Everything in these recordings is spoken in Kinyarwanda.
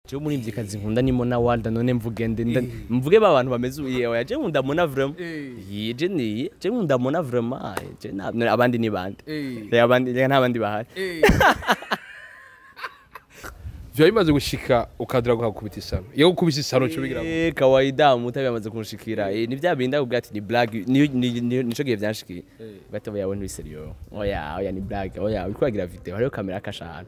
cyo muri imbyikazi nkunda ni MONNA WALDA none mvuge ba bantu bameze uye je nkunda MONNA vraiment je ni je nkunda MONNA vraiment je abandi ni bande abandi ntabandi bahari Bimaze gushika ukadura gukubita isano. Iyo gukubita isano cyo bigira. Kawaida mutabe yamaze kunshikira. Ni bya binda ubwati ni blague nico giye byanshikiye. Gato yabona uri seriyo. Oya ni blague. Oya ukwagira video hariyo kamera kashana.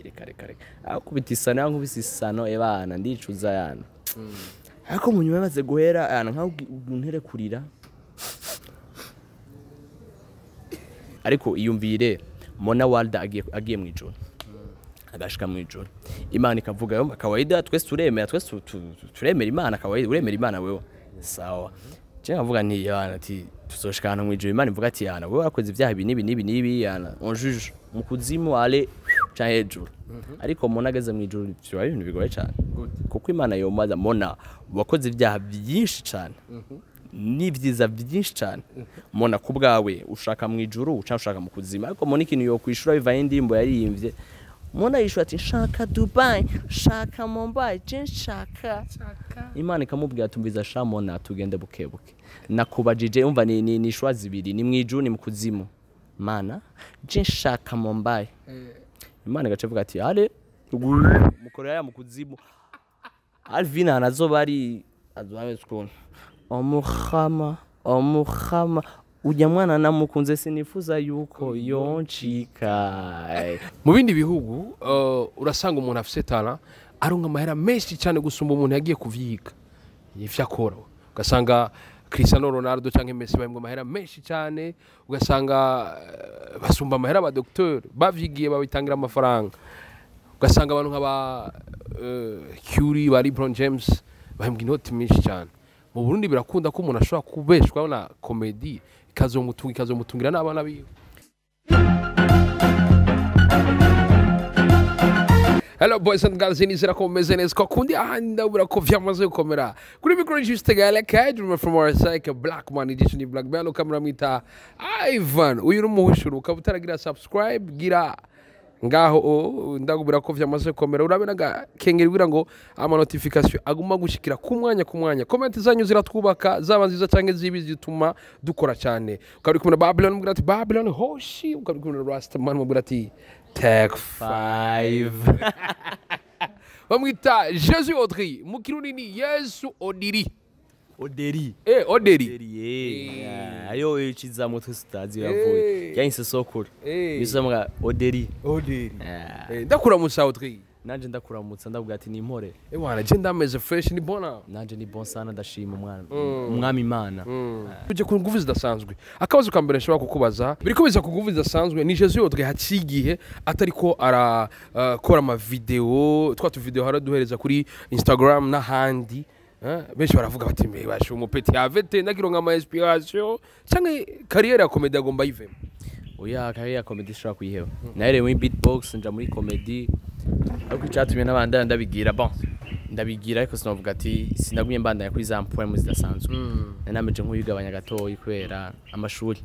Reka. Akubita isano yankubita isano ebana ndicuza yana. Ariko munyuma yamaze guhera yana nka ntere kurira. Ariko iyumvire MONNA WALDA agiye mu ijoro. Agashika mu ijoro Imana ikavuga yo kawaida twese turemera Imana kawaida uremera Imana wewe sawa je nkavuga nti yana ati tuzoshikana mu ijoro Imana ivuga ati yana wewe wakoze ibyaha nibi yana on juge mu kuzimu ale cha hejuru ariko MONNA ageze mu ijoro byo ibintu bigoye cyane kuko Imana yomaza MONNA wakoze ibyaha byinshi cyane n'ibyiza byinshi cyane MONNA kubwawe ushaka mu ijoro ushaka mu kuzima ariko MONNA ikintu yo kwishura bivaye indimbo yariyimvye MONNA yishura ati shaka Dubai shaka Mumbai je shaka Imana ikamubwira atumviza sha MONNA tugende bukebuke nakubajije umva ni shwa zibiri ni mwijuru ni mukuzimu Mana je shaka Mumbai Imana igacevuga ati ale mukorera ya mukuzimu Alvina anazoba ari azwaye skon omukhama ujya mwana namukunze sinifuza yuko yonchika mu bindi bihugu urasanga umuntu afite talent aronka amahera menshi cyane gusumba umuntu yagiye kuvyiga yivya akora ugasanga Cristiano Ronaldo canke Messi bahembwa amahera menshi cyane ugasanga basumba amahera aba docteur bavyigiye babitangira amafaranga ugasanga abantu nk'aba Curry bari LeBron James bahembwa inoti menshi cyane mu Burundi birakunda ko umuntu ashobora kubeshwa na comedy ikazomutungira n'abana biwe. Hello boys and girls, inizira ko meze neza ko kundi ahanda burako vyamaze gukomera kuri micro juste gale kadrum from our side black man edition black band kamera mita Ivan uyu rumuhushuru ukabutaragira subscribe gira ngaho ndagubira ko vyamaze gukomera urabe naga kengeri bwira ngo ama notification aguma gushikira ku mwanya comment zanyu ziratwubaka zaba nziza canke zibi zituma dukora cyane ukabiri kumuna Babylon mubwira ati Babylon hoshi ukabiri kumuna Rastaman mubwira ati Tech 5 bamwita Jesus Audry mu Kirundi ni Yesu Odiri Oderi ayo ichiza mutwe stazi yavuye yahise sokora bisamwa Oderi ndakuramutsa Audry nanje ndakuramutsa ndavuga ati ni impore wana je ndameze fresh ni bona nanje ni bon sana ndashima umwami Imana uje ku nguvu zidasanzwe akabazo kambere nshobora kukubaza biriko biza ku nguvu zidasanzwe ni Jesus Audry hacigihe atariko arakora ama video twatu video haraduhereza kuri Instagram na handi benshi baravuga bati mbe basho umupeti avete ndakironga ama inspiration cyangwa career ya comedy agomba yivemo oya career ya comedy shaka kuyiheba naere muri beatbox nja muri comedy ariko icyatumye n'abandi ndabigira ndabigira ariko sinavuga ati sinagumye mbandanya kuri za point muzidasanzwe nameje nk'uyigabanya gatoyi kwera amashuri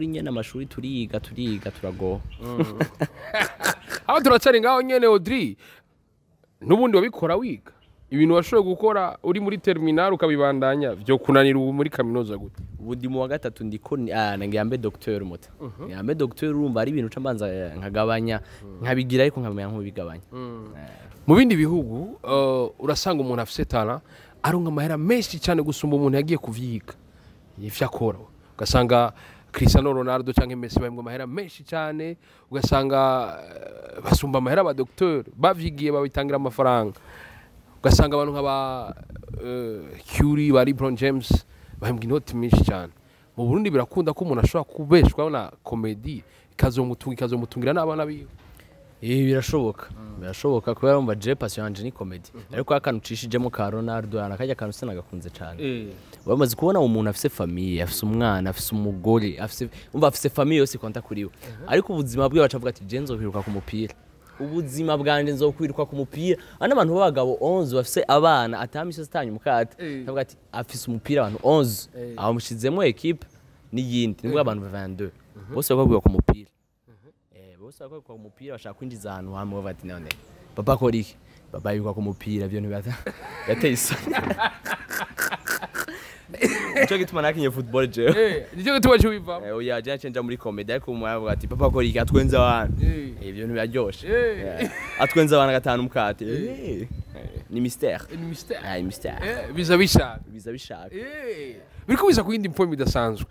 nyene amashuri turiga turago aho turacari ngaho nyene Audry nubundi wabikora wiga ibintu washoboye gukora uri muri terminal ukabibandanya byo kunanira ubu muri kaminuza gute ubudi mu wa gatatu ndiko nangiyambe docteur muta yambe docteur urumva ari ibintu cambanza nkagabanya nkabigira ariko nkamenya nk'ubigabanya mu bindi bihugu urasanga umuntu afite talent aronka amahera menshi cyane gusumba umuntu yagiye kuvyiga yivya akora ugasanga Cristiano Ronaldo canke Messi bahembwa amahera menshi cyane ugasanga basumba amahera aba docteur bavyigiye babitangira amafaranga ugasanga abantu nk'aba Curry bari LeBron James bahembwa inoti menshi cyane mu Burundi birakunda ko umuntu ashobora kubeshwa na comedy ikazomutungira n'abana biwe birashoboka kubera umva je passion yanje ni comedy ariko akanucishijemo ka Ronaldo anakajya kanuse nagakunze cyane bamaze kubona umuntu afise famille afise umwana afise umugore afise famille yose konta kuriwe ariko ubuzima bwe bacavuga ati je nzokwiruka ku mupira ubuzima bwanje nzokwiruka ku mupira abantu b'abagabo 11 bafise abana atamisho stanyu mukata bavuga ati afise umupira abantu 11 aho mushizemo equipe n'iyindi nibwo abantu 22 bose bakubwiye ku mupira bose bakora ku mupira bashaka kwinjiza ahantu hamwe bati none papa akora iki papa yuko ku mupira byo ntibata yateye isoni Nico gituma nakinye football je nico gituma cyubiva oya je cenja muri comedy ariko umwe ati papa akora iki atwenza abantu ibyo ntibaryoshe atwenza abantu gatanu mukate ni mystère biza bishaka biriko biza ku yindi point bidasanzwe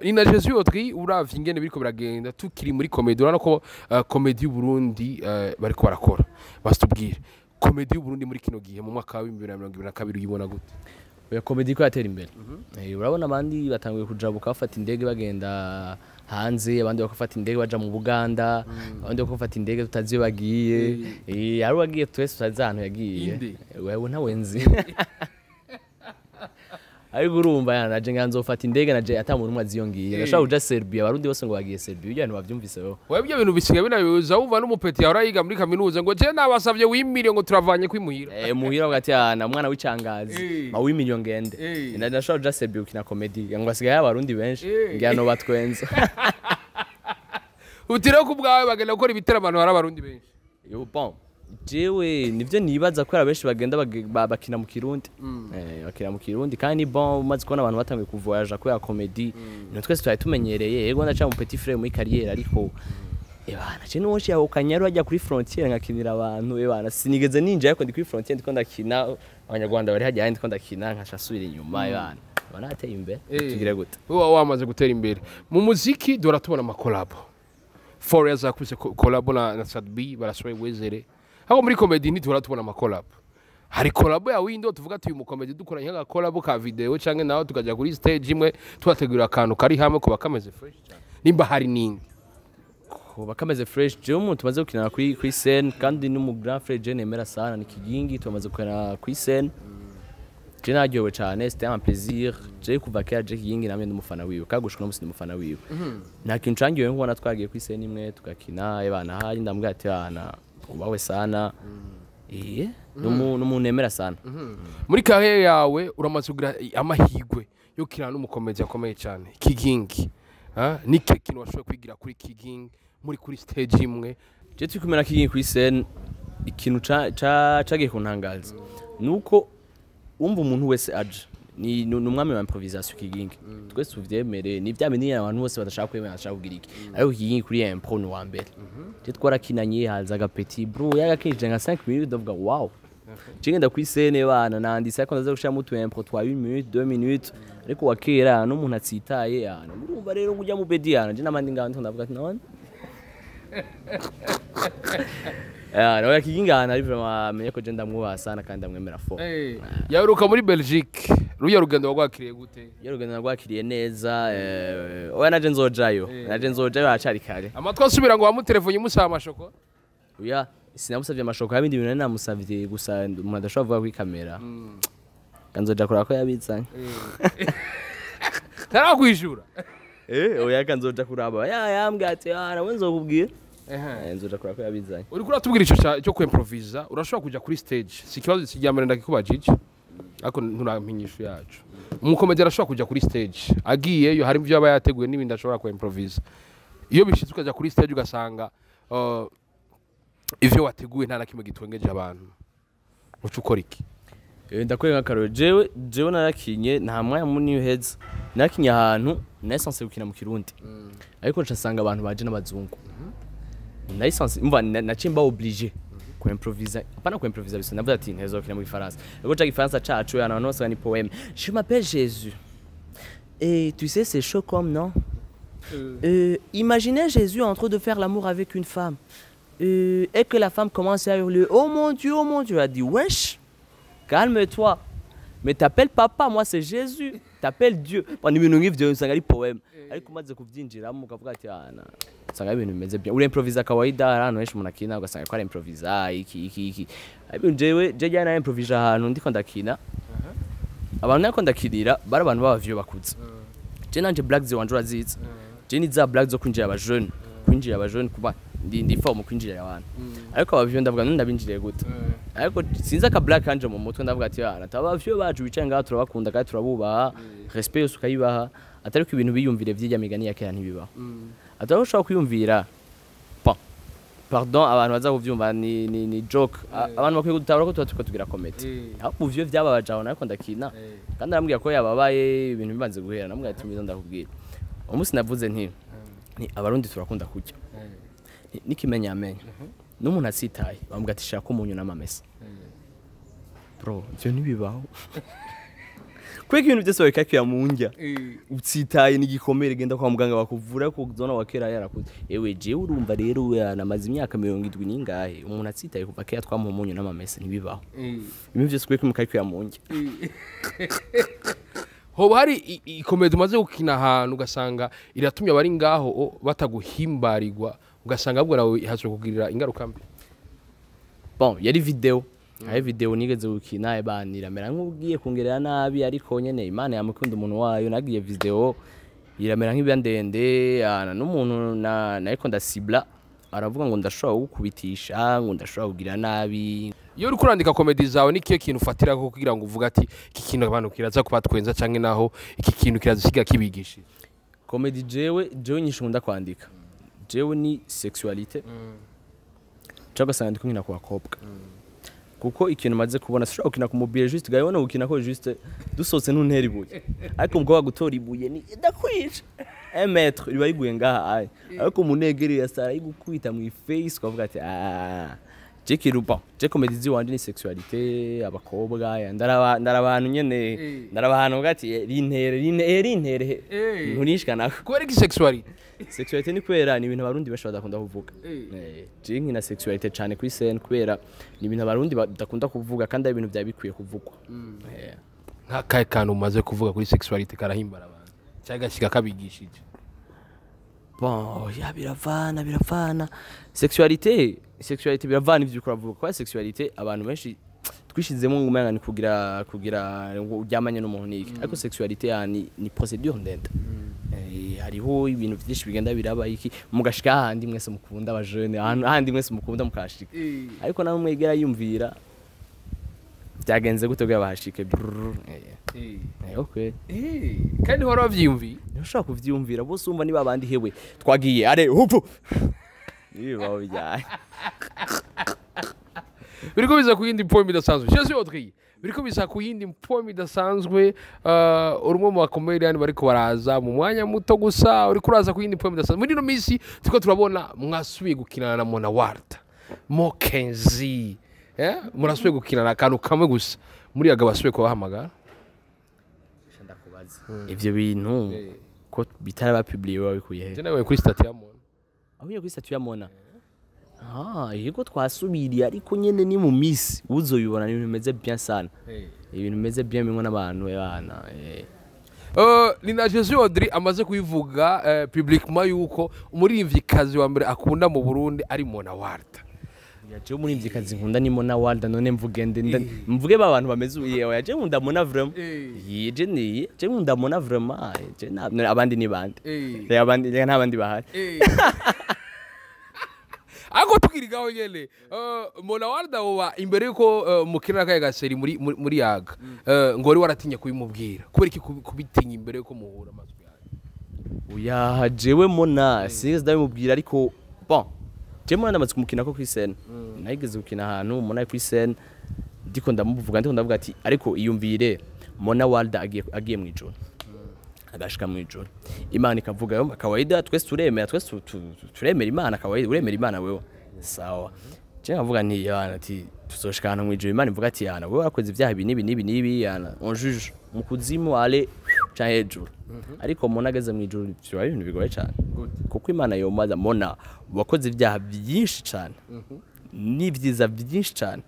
ni na Jesus Audrey uravye ingene biriko biragenda tukiri muri comedy urana ko comedy y'u Burundi bariko barakora bastubwire comedy y'u Burundi muri kino gihe mu mwaka wa 2022 uyibona gute oya comedy ko yatera imbere urabona abandi batanguye kujabuka bafata indege bagenda hanze abandi bakafata indege baja mu Buganda abandi bakafata indege tutazi bagiye ari wagiye twese tutazi ahantu yagiye wewe ntawenzi ariko urumva yana naje nganzofata indege naje atamuntu umwe aziyongiye ndashaka kuja Serbia abarundi bose ngo bagiye Serbia ibyo bavyumvise bo wewe ibyo bintu bisiga binabiza uva n'umupeti yahora yiga muri kaminuza ngo je nabasavye w'imiliyoni ngo turavanye kwimuhira muhira ugati yana mwana w'icangazi ma w'imiliyoni ngende ndashaka kuja Serbia ukina comedy ngo asigaye abarundi benshi ngiyano batwenza utira ku bwawe bagenda gukora ibitera abantu hari abarundi benshi yo bon jewe nivyo nibaza ko abenshi bagenda bakina mu Kirundi bakina mu Kirundi kandi bon umaze kubona abantu batangiye kuvoyaja ko ya comedy no twese twari tumenyereye yego ndaca mu petit frère muri carrière ariko ebana je no yaho kanyaru ajya kuri frontière ngakinira abantu ebana sinigeze ninja ariko ndi kuri frontière ndiko ndakina abanyarwanda bari hajya ndiko ndakina nkashasubira inyuma ebana banateye imbere tugire gute wamaze gutera imbere mu muziki dora tubona ama collab Forever akuse collab na Sadbi barashoye wezere hako muri comedy ntitubona tubona ama collab hari collab ya window tuvuga ati uyu mu comedy dukora nka collab ka video canke naho tukaja kuri stage imwe twategura akantu kari hamwe kuba kameze fresh cyane nimba hari ningi kuba kameze fresh je umuntu tumaze gukinana kuri scene kandi n'umu grand frère je nemera sana ni kigingi tumaze gukora kuri scene je naryowe cyane c'était un plaisir je kuva kera je kigingi namwe n'umufana wiwe kagushwe n'umusi n'umufana wiwe nta kintu cangiwe nkubona twagiye kuri scene imwe tugakina ebana hayi ndambwira ati ana ubawe sana n'umunemera sana muri carrière yawe uramaze kugira amahigwe yo kirana n'umukomedi akomeye cyane kigingi nike kintu washoboye kwigira kuri kigingi muri kuri stage imwe je tukumena kigingi kuri scene ikintu cagiye kuntangaza nuko umva umuntu wese aje ni numwami wa improvisation kigingi twese tuvyemere ni vyamenye abantu bose badashaka kwemera ashaka kugira iki ariko kigingi kuri impro no wa mbere je twarakinanye haza agapeti bro yagakinje nka 5 minutes ndavuga wow cingenda kuri scene bana nandise ko ndaza gushira mu tu impro 3 minutes 2 minutes ariko wakera no umuntu atsitaye yana urumva rero kujya mu bedi yana je namandi ngandi ndavuga ati none nawe kigingi hana ari vraiment amenye ko je ndamwubaha sana kandi ndamwemera fo yaruka muri Belgique ruya rugendo rwakiriye gute ya rugendo rwakiriye neza oya naje nzojayo acari kare amatwa asubira ngo wamutelefone musaba amashoko oya sinamusavye amashoko yabindi bintu namusavye gusa umuntu adashobora kuvuga kuri kamera kanzoja kora ko yabitsanye tarakwishura oya kanzoja kuraba yambwiye ati nawe nzokubwira nzoja kora ko yabizanye uri kuri atubwira ico cyo kwimproviser urashobora kuja kuri stage si kibazo kijyamere ndakikubajije ariko nturampinyisho yacu umukomedi arashobora kuja kuri stage agiyeyo hari ibyo yaba yateguye n'ibindi ashobora kwimproviser iyo bishitse ukaja kuri stage ugasanga ivyo wateguye nta nakimwe gitwengeje abantu uca ukora iki ndakwereka akaroro jewe narakinye nta mwanya munini heza nakinye ahantu nasanse gukina mu Kirundi ariko ncasanga abantu baje n'abazungu nasanse umva nacimba obligé kwimproviser apana kwimproviser bisa navuga ati ntezo kina mu Faransa ariko ca Gifaransa cacu yana abantu bose ni poème je m'appelle Jésus et tu sais c'est chaud comme non imaginez Jésus en train de faire l'amour avec une femme et que la femme commence à hurler oh mon Dieu a dit wesh calme-toi mais t'appelles papa moi c'est Jésus t'appelles Dieu pani ibintu ngivyo usanga ari poème ariko umaze kuvyinjiramo ukavuga ati usanga ibintu bimeze bien uri improvisa kawaida ahantu henshi umuntu akina ugasanga ko ari improvisa iki ariko jewe je na improvisa ahantu ndiko ndakina abantu nako ndakirira bari abantu b'abavyo bakuze je nanje black ze wanje urazizi je ni za black zo kwinjira abajone kuba ndi form kwinjira abantu ariko abavyo ndavuga ndabinjiriye gute ariko sinza ka black kanje mu mutwe ndavuga ati abavyo bacu bicaye ngaho turabakunda kandi turabubaha respect yose ukayibaha atari ko ibintu biyumvire vy'ijya migani ya kera ntibibaho atari ushaka kwiyumvira pardon abantu baza kuvyumva ni joke abantu bakwiye gutabara ko tuba tugira comedy ahubwo uvyo vyababaje aho nariko ndakina kandi arambwira ko yababaye ibintu bibanze guhera namubwira ati mbizo ndakubwira Umusi navuze nti abarundi turakunda kurya nikimenya amenya n'umuntu asitaye bambwira ati shaka umunyu n'amamesa bro ivyo ntibibaho kweka ibintu byose wabikakiya mu njya utsitaye n'igikomere genda kwa muganga bakuvura ko zona wakera yarakuze ewe je urumva rero namaze imyaka 70 ningahe umuntu atsitaye kuva kera twamumunyu n'amamesa ntibibaho ibintu byose kweka mukakiya mu njya hoba hari ikomedi umaze gukina ahantu ugasanga iratumye abari ngaho bataguhimbarirwa ugasanga ahubwo nawe haje kugirira ingaruka mbi bon yari video Hai video nigeze gukina iramera nk'ugiye kungerera nabi ariko nyene Imana yamukunda umuntu wayo nagiye video iramera nk'ibyandende n'umuntu nariko ndasibla aravuga ngo ndashobora gukubitisha ngo ndashobora kugira nabi iyo uri kurandika comedy zawe nikiye kintu ufatira ko kugira ngo uvuga ati iki kintu abantu kiraza kubatwenza canke naho iki kintu kirazisiga kibigishije comedy jewe nyinshi nkunda kwandika jewe ni sexualité cyangwa se ndiko nkina ku bakobwa kuko ikintu maze kubona sishobora gukina ku mobile juste gaye wona gukina ko juste dusotse ntuntera ibuye ariko umugabo gutora ibuye ni ndakwica 1 metre riba yiguye ngaha ariko umunegere yasara yigukwita mu face kwavuga ati je kirupa je comedy wandi ni sexualité abakobwa ndarabantu nyene ndarabantu gati rintere ntunishikana kwera ki sexualité ni kwera ni ibintu abarundi bashobora dakunda kuvuga je nkina sexualité cyane kuri scène kwera ni ibintu abarundi badakunda kuvuga kandi ari ibintu byabikwiye kuvugwa nka kaye kantu umaze kuvuga kuri sexualité karahimbara abantu cyagashika kabigishije bon ya biravana sexualité biravana ivyo kuravuga kwa sexualité abantu benshi twishizemo ngumanga ni kugira uryamanye n'umuntu niki ariko sexualité ni procedure ndende hariho ibintu byinshi bigenda biraba iki mugashika handi mwese mukunda abajene handi mwese mukunda mukashika ariko nawe mwegera yumvira byagenze gute bwa bahashike okay kandi hora bavyumvi ntushaka kuvyumvira bose umva niba bandi hewe twagiye are hupfu niba bijyaye biriko biza ku yindi point idasanzwe cyose Audrey biriko biza ku yindi point idasanzwe urumwe mu comedian bariko baraza mu mwanya muto gusa uri kuraza ku yindi point idasanzwe muri no misi tuko turabona mwasubiye gukinana na MONNA WALDA Mokenzi murasubiye gukinana akantu kamwe gusa muri agabasubiye ko bahamagara ndakubaza ivyo bintu ko bitara ba publier babikuye he je nawe kuri statut ya MONNA aho kuri statut ya MONNA yego twasubiriye ariko nyene ni mu misi uzoyibona ni ibintu bimeze bien sana ibintu bimeze bien bimwe n'abantu bana ni na Jesus Audrey amaze kuyivuga publiquement yuko umuririmvyikazi wa mbere akunda mu Burundi ari MONNA WALDA yaje umuririmvyikazi nkunda ni MONNA WALDA none mvuge ba bantu bameze uyewe yaje nkunda MONNA vraiment je nkunda MONNA vraiment je abandi ni bande abandi ntabandi bahari ako tukirigaho nyene MONNA WALDA woba imbere yuko mukina kaye gaseri muri yaga ngori waratinya kubimubwira kubera iki kubitinya imbere yuko muhura amazwi yawe uya jewe MONNA sinzi ndabimubwira ariko bon je MONNA ndamaze kumukina ko kuri scène nayigeze gukina ahantu MONNA kuri scène ndiko ndavuga ati ariko iyumvire MONNA WALDA agiye mu ijoro agashika mu ijoro Imana ikavuga yo kawaida twese turemera Imana kawaida uremera Imana wewe sawa je nkavuga nti yana ati tuzoshikana mu ijoro Imana ivuga ati yana wewe wakoze ibyaha nibi yana on juge mu kuzimu ale cha hejuru ariko MONNA ageze mu ijoro byo ibintu bigoye cyane kuko Imana yomaza MONNA wakoze ibyaha byinshi cyane n'ibyiza byinshi cyane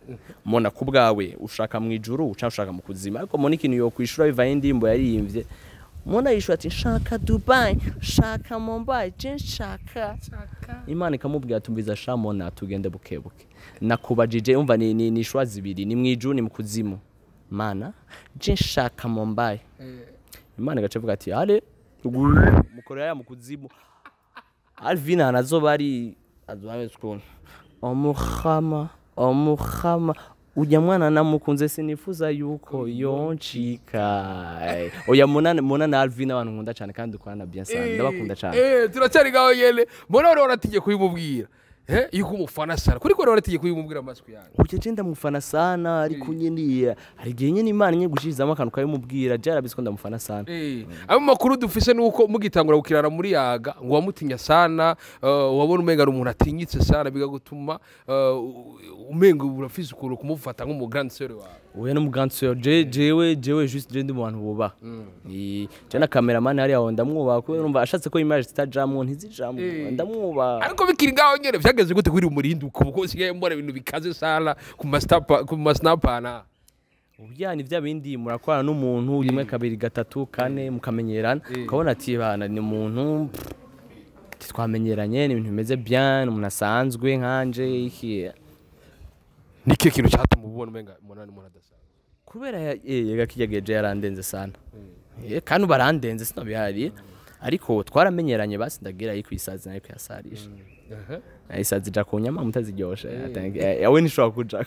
MONNA kubwawe ushaka mu ijoro ushaka mu kuzima ariko MONNA ikintu yo kwishura bivaye indimbo yariyimvye MONNA yishura ati shaka Dubai shaka Mumbai je shaka Imana ikamubwira tumbiza sha MONNA tugende bukebuke nakubajije umva ni shwa zibiri ni mwijuru ni mukuzimu Mana je shaka Mumbai Imana igacevuga ati ale mukorera ya mukuzimu Alvina anazoba ari azabe skon omukhama ujya mwana namukunze sinifuza yuko yonchika oya MONNA na Alvina abantu nkunda cyane kandi dukorana bien sana ndabakunda cyane turacyari gaho yele MONNA wari waratinye kuyimubwira yuko umufana sana kuri ko rero tegeko yumubwira amaswi yanyu Uke je ndamufana sana ariko nyene hari igihe nyene Imana nye gushizamo akantu kayimubwira jarabisiko ndamufana sana. Abo makuru dufise nuko mugitangura gukirana muri yaga ngo wamutinya sana wabona umenga umuntu atinyitse sana bigagutuma umenga urafise ukuru kumufata nk'umu grand sœur wawe. Oya no mu grand sœur jewe juste je ndi mu bantu buba. Je na cameraman hari aho ndamwuba ko urumva ashatse ko image zitajamwo ntizijamwo ndamwuba. Ariko bikiri ngaho nyene vyageze gute kuri umurinduko kuko sigaye mbona ibintu bikaze sana ku masnapana. Ubyani vya bindi murakorana n'umuntu rimwe kabiri gatatu kane mukamenyerana ukabona ati bana ni umuntu twamenyeranye ni ibintu bimeze bien umuntu asanzwe nkanje iki nike kintu cyatuma ubona umenga umuntu adasanzwe kubera yega kijageje yarandenze sana kandi barandenze sinabihari ariko twaramenyeranye basi ndagira yiko isazi nayo kyasarisha isazi ja kunyama mutaziryosha yawe nishobora kuja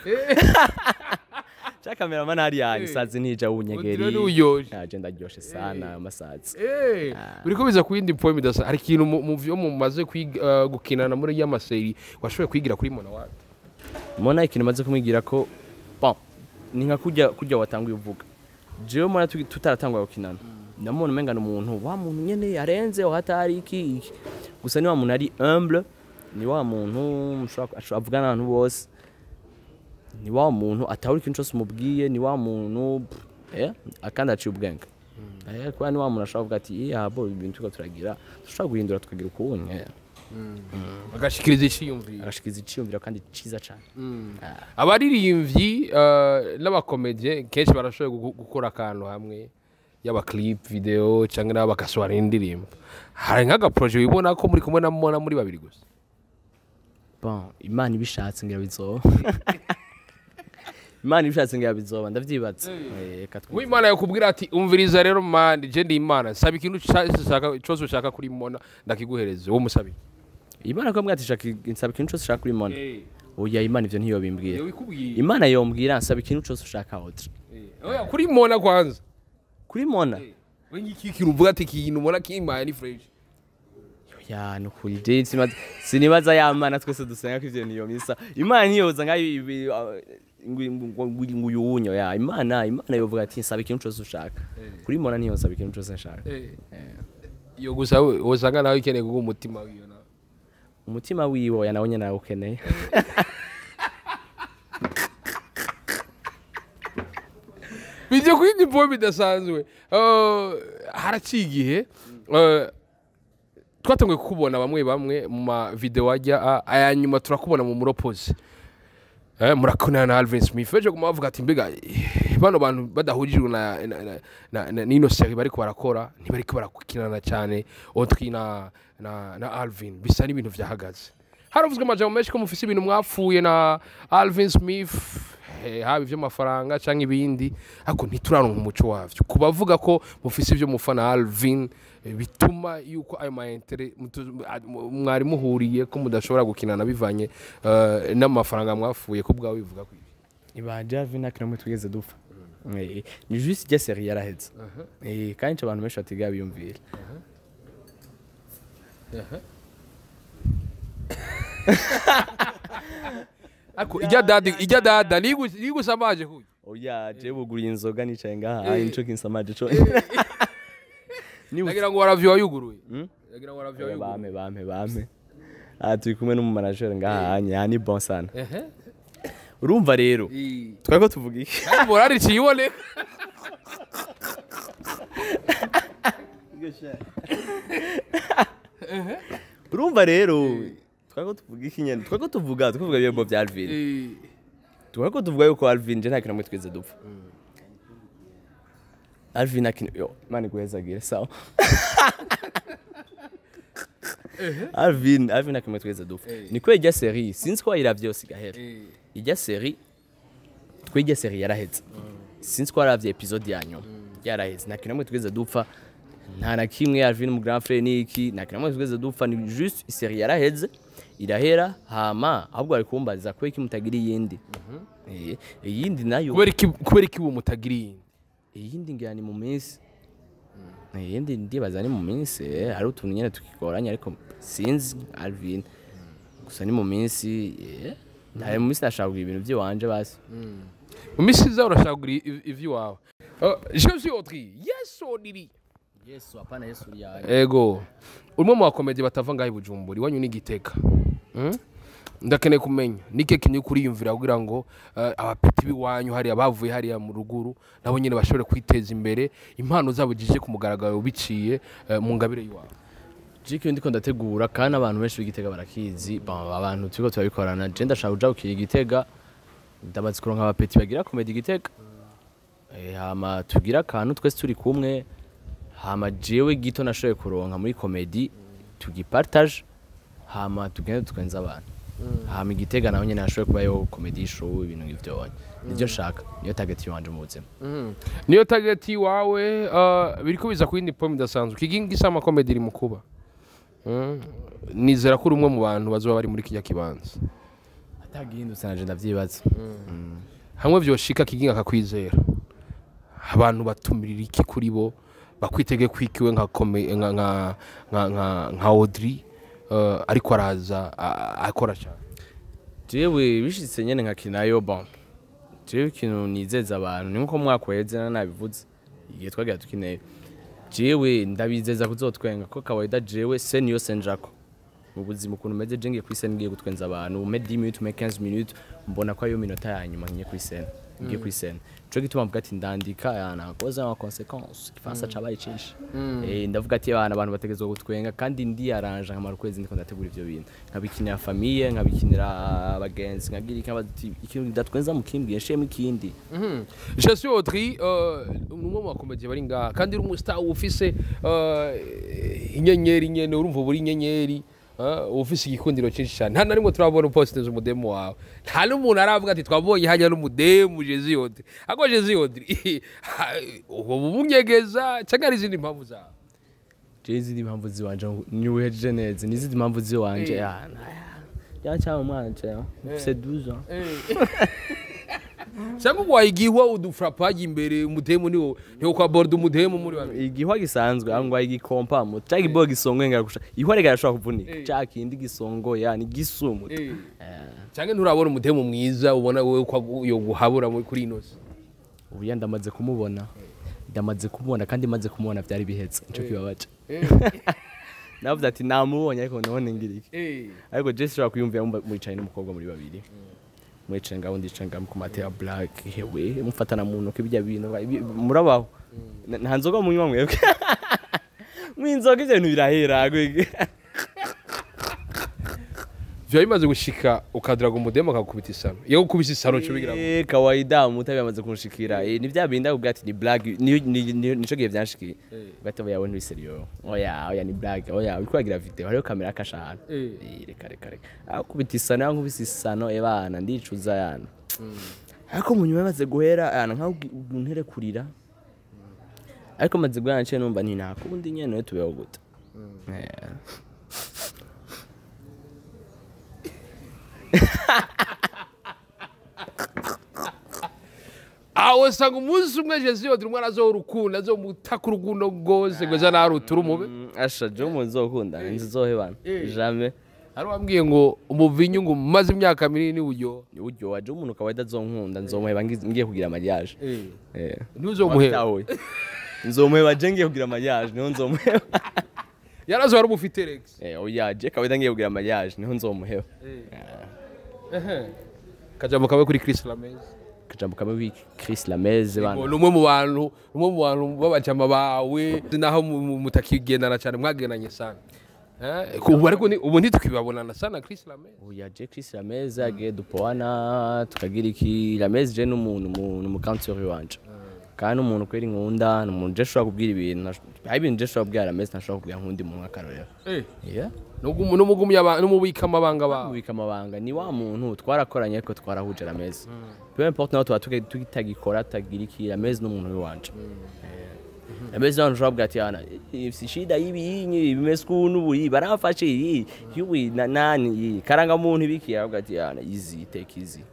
cha cameraman hari isazi nija unyegeri agenda ryoshe sana amasazi uriko biza ku yindi point dasa hari kintu mu vyo mumaze gukinana muri ya maseri washoboye kwigira kuri Monna Walda. Monna ikintu maze kumwigira ko bon ni nka kujya watanguye uvuga jewe Monna tutaratangwa gukinana ndamubona umenga n'umuntu wa muntu nyene yarenze aho hatari iki gusa ni wa muntu ari humble ni wa muntu avugana n'abantu bose ni wa muntu atahuri ikintu cyose umubwiye ni wa muntu akandi aciye ubwenge kwa ni wa muntu ashobora kuvuga ati yabo ibintu tuko turagira dushobora guhindura tukagira ukubonye agashikiriza iciyumviro kandi ciza cyane. Abaririmbyi n'abakomedie kenshi barashoboye gukora akantu hamwe yaba clip video cyangwa bakasohora indirimbo hari nk'aga projet wibona ko muri kumwe na Monna muri babiri gusa. Bon Imana ibishatse ngira bizoba Imana ibishatse ngira bizoba ndavyibatse Imana yakubwira ati umviriza rero mandi je ndi Imana saba ikintu cyose ushaka kuri Monna ndakiguhereze wo musabi Imana ko mwati shaka insaba ikintu cyose ushaka kuri Monna oya Imana ivyo ntiyo bimbwira Imana yombwira nsaba ikintu cyose ushaka AUDRY oya kuri Monna kwanza kuri Monna wengi kikiru uvuga ati kintu Monna kimanye ni fresh ya no kuri date sinibaza yamana twese dusenga ko ivyo niyo misa Imana ntiyoza ngayo nguyunyo ya Imana yovuga ati nsaba ikintu cyose ushaka kuri Monna ntiyo nsaba ikintu cyose nshaka yo gusa wosanga nawe ikeneye kugu umutima wiyo na umutima wiwo yanawonye nawe ukeneye bijye kwindi point bidasanzwe haracigihe twatangiye kukubona bamwe mu ma video ajya ayanyuma turakubona mu muropozi murakonana na Alvin Smith ejo kumavuga ati mbega bano bantu badahujijwe na nino seri bariko barakora ntibariko barakinana cyane Audrey na Alvin bisa n'ibintu vyahagaze haravuzwe amajambo menshi ko mufise ibintu mwapfuye na Alvin Smith haba ivyo mafaranga canke ibindi ariko ntituraronka umuco wavyo kubavuga ko mufise ivyo mufana Alvin bituma yuko ayo maentere mwari muhuriye ko mudashobora gukinana bivanye n'amafaranga mwafuye ko bwawe bivuga ko ibanje Alvin akina tugeze dupfa ni juste ya série yaraheze kandi abantu benshi batiga biyumvira ako ijya dada nigusamaje huye oya je buguriye inzoga nicaye ngaha inco kinsamaje co nagira ngo waravyo wayuguruye nagira ngo waravyo wayuguruye bame turi kumwe n'umu manager ngaha yani bon sana urumva rero twako tuvuga iki morali ciyibone urumva rero twako tuvuga iki nyene twako tuvuga ibyo bya Alvin twako tuvuga yuko Alvin je nta kintu tweze dupfa Alvin akina yo mani guhezagire sawa Alvin akina tweze dupfa niko ijya série sinzi ko iravye yose gahera ijya série twejya série yaraheze sinzi ko aravye episode yanyu yaraheze nta kintu tweze dupfa nta na kimwe Alvin mu grand frère niki nta kintu tweze dupfa ni juste série yaraheze irahera hama ahubwo ari kumbaza ko iki mutagiri yindi yindi nayo kubera iki uwo mutagiri yindi ngani mu minsi yindi ndibaza ni mu minsi hari utuntu nyene tukikoranya ariko sinzi Alvin gusa ni mu minsi ntaye mu minsi nashaka kugira ibintu by'iwanje basi mu minsi iza urashaka kugira ivy'iwawe je suis Audrey yes Audrey Yesu apana Yesu yawe ego urimo mu bakomedi batava ngaho Bujumbura iwanyu ni Gitega ndakeneye kumenya nike kinyi kuriyumvira kugira ngo abapeti biwanyu hari abavuye hari mu ruguru nabo nyine bashobore kwiteza imbere impano zabo jije ku mugaragaro biciye mu ngabire yiwawe jike ndiko ndategura kandi abantu benshi b'Igitega barakizi abantu turiko turabikorana je ndashaka kuja ukiri Igitega ndamaze kuronka abapeti bagira komedi Igitega hama tugira kantu twese turi kumwe hama jewe gito nashoboye kuronka muri komedi tugipartage hama tugenda tukwenza abantu hama Igitega naho nyene nashoboye kubayo comedy show ibintu ngivyo nivyo shaka niyo target yanje mu buzima niyo target wawe biriko biza ku yindi pomme dasanzwe kigingisa ama comedy iri mukuba nizera ko rumwe mu bantu bazoba bari muri kijya kibanza atagihindutse naje ndavyibaza hamwe vyoshika kiginga akakwizera abantu batumirira iki kuri bo bakwitege kwikiwe nka Audrey ariko araza akora cyane jewe bishitse nyene nka kinayo bon jewe kintu nizeza abantu ni nko mwakweze nabivuze igihe twagira tukineye jewe ndabizeza kuzotwenga ko kawaida jewe senior senjako mu buzima ukuntu meze je ngiye kuri scène ngiye gutwenza abantu me 10 minutes me 15 minutes mbona ko ayo minota yanyuma ngiye kuri scène ngiye kuri scène cyo gituma mvuga ati ndandika yana koza ama consequences kifansa cabaye cinshi ndavuga ati abantu bategezwe gutwenga kandi ndi arrange nkamara kwezi ndiko ndategura ivyo bintu nkabikinira famille nkabikinira abagenzi nkagira ikabati ikintu ndatwenza mu kimbwiye sheme ikindi je suis Audrey umwe mu bakomedi bari ngaha kandi uri umustar ufise inyenyeri nyene urumva buri inyenyeri ufise igikundiro cyinshi cyane nta narimwe turabona posteze umudemo wawe nta n'umuntu aravuga ati twabonye hanya n'umudemo Jezi Audrey ako Jezi Audrey ubu bunyegeza cyangwa ari izindi mpamvu zawe Jezi ndi mpamvu ziwanje nyuheje neza n'izindi mpamvu ziwanje ya cyangwa umwanje ufise 12 ans cyangwa wayigihwa udufrapaje imbere umudemo niwo kwa board umudemo muri wawe igihwa gisanzwe angwa igikompa mu cyagi bo gisongwe ngakusha ihwa rega yashobora kuvunika cyaki indi gisongo yani gisumu cyangwa nturabona umudemo mwiza ubona wewe ko yo guhabura kuri inoze ubu ndamaze kumubona kandi maze kumubona byari bihetse nico kibabaje navuze ati namubonye ariko none ngiriki ariko Jesse shaka kuyumvira mwicaye n'umukobwa muri babiri mwecenga undi cenga mu matera black hewe mufatana mu ntoke bijya bintu murabaho nta nzoga munywa mwebwe mwinzoga ivyo bintu birahera vyo bimaze gushika ukadiraga umudemo akakubita isano iyo gukubita isano cyo bigira kawaida mutabe yamaze kunshikira ni bya binda ubwo ati ni black nico gihe byanshikiye gato yawe ni seriyo oya ni black oya ukwagira video hariyo kamera kashana reka akubita isano yankubita isano ebana ndicuza yana ariko munyuma yamaze guhera yana nka ntere kurira ariko maze guhana numva nti nakundi nyene tubeho gute aho sanga umunsi umwe Jezi Audrey umwana azorukunda azomutaka urukundo rwose gweza narutura umube asha je muzokunda nzizohebana jamais ari wambwiye ngo umuvinyu ngo maze imyaka minini uburyo waje umuntu kawaida azonkunda nzomuheba ngiye kugira mariage ntuzomuheba nzomuheba je ngiye kugira mariage niho nzomuheba yarazo wari umufite Rex oya je kawaida ngiye kugira mariage niho nzomuheba kajambo kawe kuri Chris Lamez kajambo kawe Chris Lamez bana numwe mu bantu babajama bawe naho mutakigendana cyane mwagenanye sana kubu ariko ubu ntitukibabonana sana Chris Lamez oya je Chris Lamez agiye dupoana tukagira iki Lamez je n'umuntu mu counter wanje kandi umuntu kweri nkunda n'umuntu je shobora kubwira ibintu ibintu je shobora kubwira Lamez ntashobora kubwira nkundi mu nkakarorero n'umugumya n'umubika amabanga bawe ubika amabanga ni wa muntu twarakoranye ariko twarahuje Lamez peu importe naho tutagikora tagira iki Lamez n'umuntu wanje Lamez n'umuntu ushobora kubwira ati yana si shida y'ibinyi bimeze kuntu buri barafashe yiwi nani karanga muntu ibiki aravuga ati yana easy take easy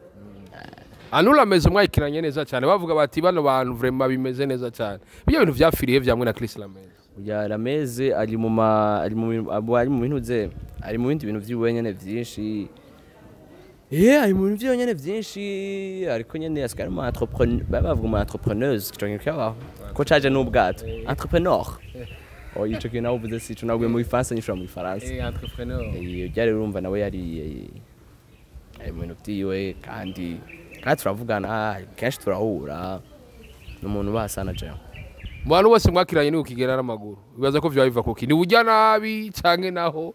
Lamez mwayikiranye neza cyane bavuga bati bano bantu vraiment bimeze neza cyane bijya bintu vyafiriye vyamwe na Chris Lamez ya rameze ari mu bintu ze ari mu bindi bintu vyiwe nyene vyinshi ari mu bintu vyiwe nyene vyinshi ariko nyene asikari mu entrepreneur bavuga mu entrepreneuse kitonye cyabaho ko caje n'ubwato entrepreneur ico kintu nawe uvuze sico nawe mu Gifaransa nyishura mu Gifaransa entrepreneur byari urumva nawe yari mu bintu vyiwe kandi turavugana kenshi turahura n'umuntu basana jewe mu bantu bose mwakiranye ni ukigera n'amaguru bibaza ko vyaba biva kuki ni burya nabi canke naho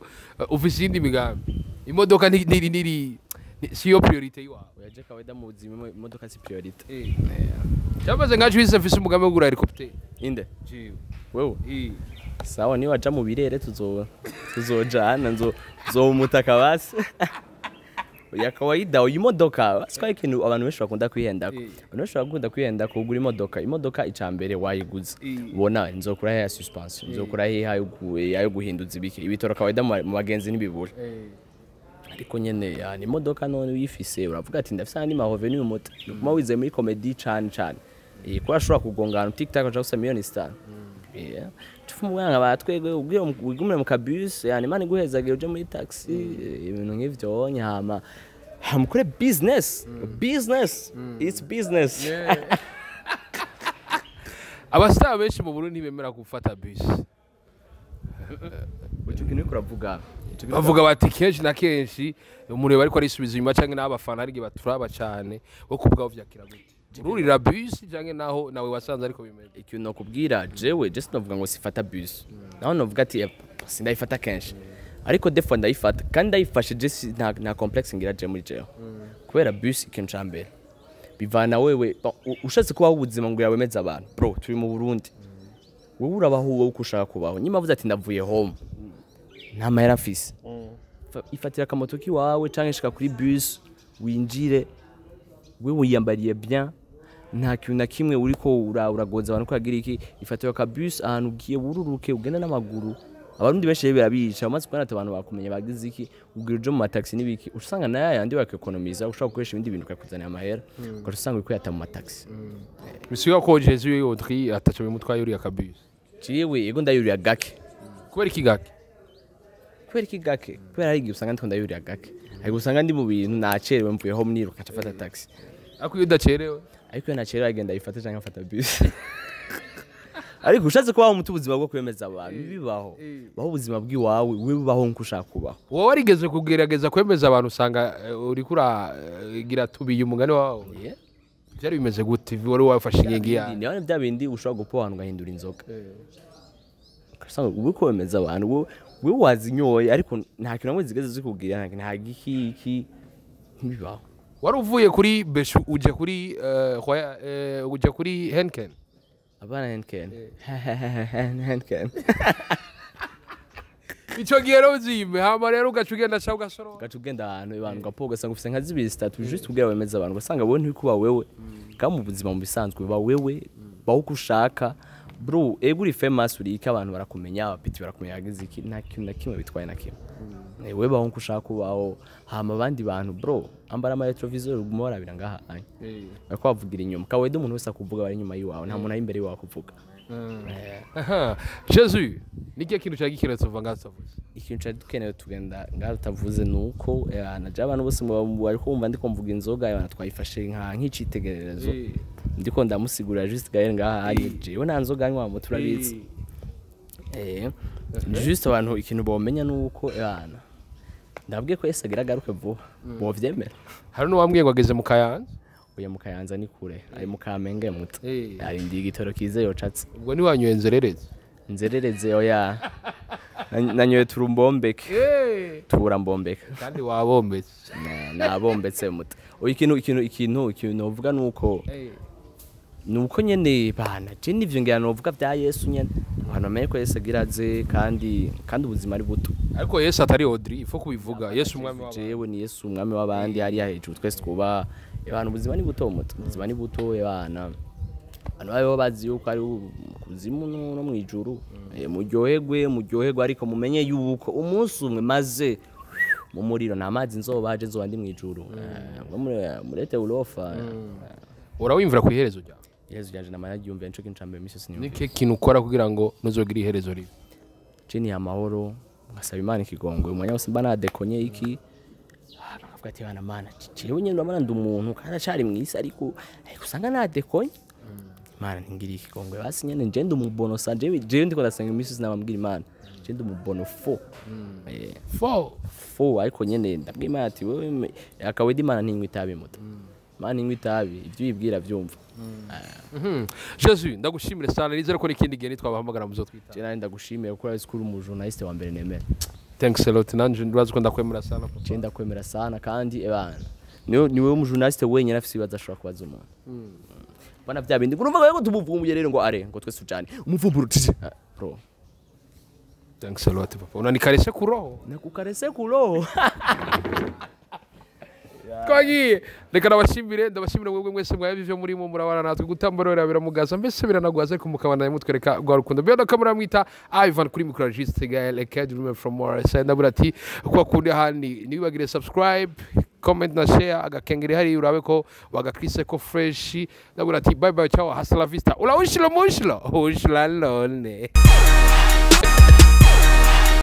ufise iyindi migambi imodoka ntiri siyo priorite yiwawe yaje kawaida mu buzima imodoka si priorite cyamaze nka Juice mfise umugambi wo gura helicopter inde wewe sawa ni waja mu birere tuzojana nzomutaka basi ya kawaida imodoka sikwa ikintu abantu benshi bakunda kwihendako abantu benshi bakunda kwihendako kugura imodoka icambere wayiguze ubona nzokura ya suspension nzokura ayo guhinduza ibitoro kawaida mu bagenzi n'ibibura ariko nyene yani imodoka none uyifise uravuga ati ndafise andi mahove moto kuma wize muri comedy cyane ko ashobora kugongana TikTok aje gusa miliyoni 5 tufu mwana batwege ugumire mu kabus yani mani guhezagira uje muri taxi ibintu nk'ivyo nyama hamukore business it's business abastar benshi mu Burundi bemera gufata bus Uco kintu kuravuga bavuga bati kenshi na kenshi umureba ariko arisubiza inyuma canke n'abafana ari baturaba cyane wo kubwaho vyakira gute ururira bus canke naho nawe wasanze ariko bimeze ikintu nokubwira jewe just novuga ngo sifata bus naho novuga ati sindayifata kenshi ariko defo ndayifata kandi ndayifashe je nta complex ngira je muri jewe kubera bus ikintu cambere bivana wewe ushatse kubaho ubuzima ngo yawemeza abantu bro turi mu Burundi wowe urabaho wowe ukushaka kubaho nyuma avuze ati ndavuye home nta mahera mfise ifatira akamoto kiwawe canke shika kuri bus winjire wewe wiyambariye bien nta kintu na kimwe uriko uragoza abantu ko yagira iki ifatira ka bus ahantu ugiye bururuke ugenda n'amaguru abarundi benshi birabica amaze kwana abantu bakumenya bagize iki ubwira uje mu mataxi n'ibiki usanga na yandi bakekonomiza ushaka gukoresha ibindi bintu ukakuzanira amahera ugasanga uriko yata mu mataxi bisiga ko Jesu Audrey atacho bimutwaye uri akabus ciwe yego ndayuriya gake kubera iki gake kubera ari usanga ndiko ndayuriya gake ariko usanga ndi mu bintu nacerewe mvuye home niruka cafata taxi ariko udacerewe ariko nacerewe agenda yifata canke afata bus ariko ushatse kubaho mu tubuzima bwo kwemeza abantu bibaho baho ubuzima bw'iwawe wewe baho nkushaka kubaho wowe warigeze kugerageza kwemeza abantu usanga uri gira tubiye umugani wawe byari bimeze gute wari wafashe ingingi ya ni bya bindi ushobora gupo abantu gahindura inzoga usanga ubu kwemeza abantu wewe wazinyoye ariko nta kintu namwe zigeze zikubwira nta giki ntibibaho wari uvuye kuri beshu uje kuri Henken abana Henken ico gihe rero uzime hama rero ugacugenda cha ugasoro ugacugenda ahantu abantu gapoga sanga ufise nka zibiri zitatu just kugira wemeza abantu ugasanga wowe ntikuba wewe kandi mu buzima mu bisanzwe ba wewe baho kushaka bro uri famous urika abantu barakumenya abapiti barakumenya yagize iki nta kintu na kimwe bitwaye na kimwe wewe baho kushaka kubaho hama abandi bantu bro ambara ama retrovisor uguma warabira ngaha ariko bavugira inyuma kawedo umuntu wese akuvuga bari inyuma yiwawe nta muntu ari imbere yiwawe kuvuga Jesu nikiye kintu cyagikiretse uva ngasavuze ikintu cyadukeneye tugenda ngaho utavuze nuko naje abantu bose bari kumva ndiko mvuga inzoga abantu twayifashe nk'icitegererezo ndiko ndamusigura just gaye ngaha jewe nta nzoga anywa mu turabizi just abantu ikintu bomenya nuko ndabwiye ko Yesu agaragaruke vuba bo vyemera hari no wambwiye ngo ageze mu Kayanza uya mu Kayanza ni kure ari mu Kamenge muto ari ndi igitoro kize yocatse ubwo ni wanyoye nzerereze oya nanyoye turumbombeke tubura mbombeka kandi wabombetse nabombetse muto oya ikintu uvuga nuko nyene bana je nivyo ngira novuga bya Yesu nyene abantu bamenye ko Yesu agiraze kandi ubuzima ari buto ariko Yesu atari Audrey ifo kubivuga Yesu umwami w'abandi jewe ni Yesu umwami w'abandi hari hejuru twese twuba abantu ubuzima ni buto muto ubuzima ni buto abana abantu bayo bazi yuko ari kuzimu no mwijuru muryoherwe ariko mumenye yuko umunsi umwe maze mu muriro namazi nzobaje nzoba ndi mwijuru murete urofa urawimvira ku iherezo rya Yesu yanje namara yumve nico kintu cambe misi ni ke kintu ukora kugira ngo nuzogira iherezo ribi chini ya mahoro ngasaba Imana ikigongwe umwanya wose mba nadekonye iki akavuga ati bana mana jewe nyene ndamana ndumuntu kandi acari mwisi ariko usanga nadekonye Imana ntingiri ikigongwe basi nyene nje ndumubono sanje ndiko ndasenga imisi sinabambwira Imana nje ndumubono 4 ariko nyene ndabwira Imana ati wewe akawedi Imana ntingwe itabi muto Imana ntingwe itabi ivyo bibwira vyumva Jesus ndagushimire sana nizere ko n'ikindi gihe nitwabahamagara muzo twita je nari ndagushimiye kuko ari skuru mu journaliste wa mbere nemera thanks a lot nanje ndabaza ko ndakwemera sana je ndakwemera sana kandi ebana niwe mu journaliste wenyine afise ibibazo ashobora kubaza umuntu bana vya bindi urumva ko tubuvumbuye rero ngo are ngo twese tujane umuvumburo bro thanks a lot papa unanikarese ku roho nakukarese ku roho Kogi reka ndabashimire mwebwe mwese mwabivye muri mu murabana natwe gutamborera biramugaza mbese biranagwaza ko mukabana yamutwereka gwa rukundo byo ndakamera mwita Ivan kuri microregister Gael Academy from more send aburati kwa kundi handi nibagire subscribe comment na share agakengere hari urabe ko bagakrise ko fresh ndaburati bye bye ciao hasta la vista ula ushilo mushilo ushla lone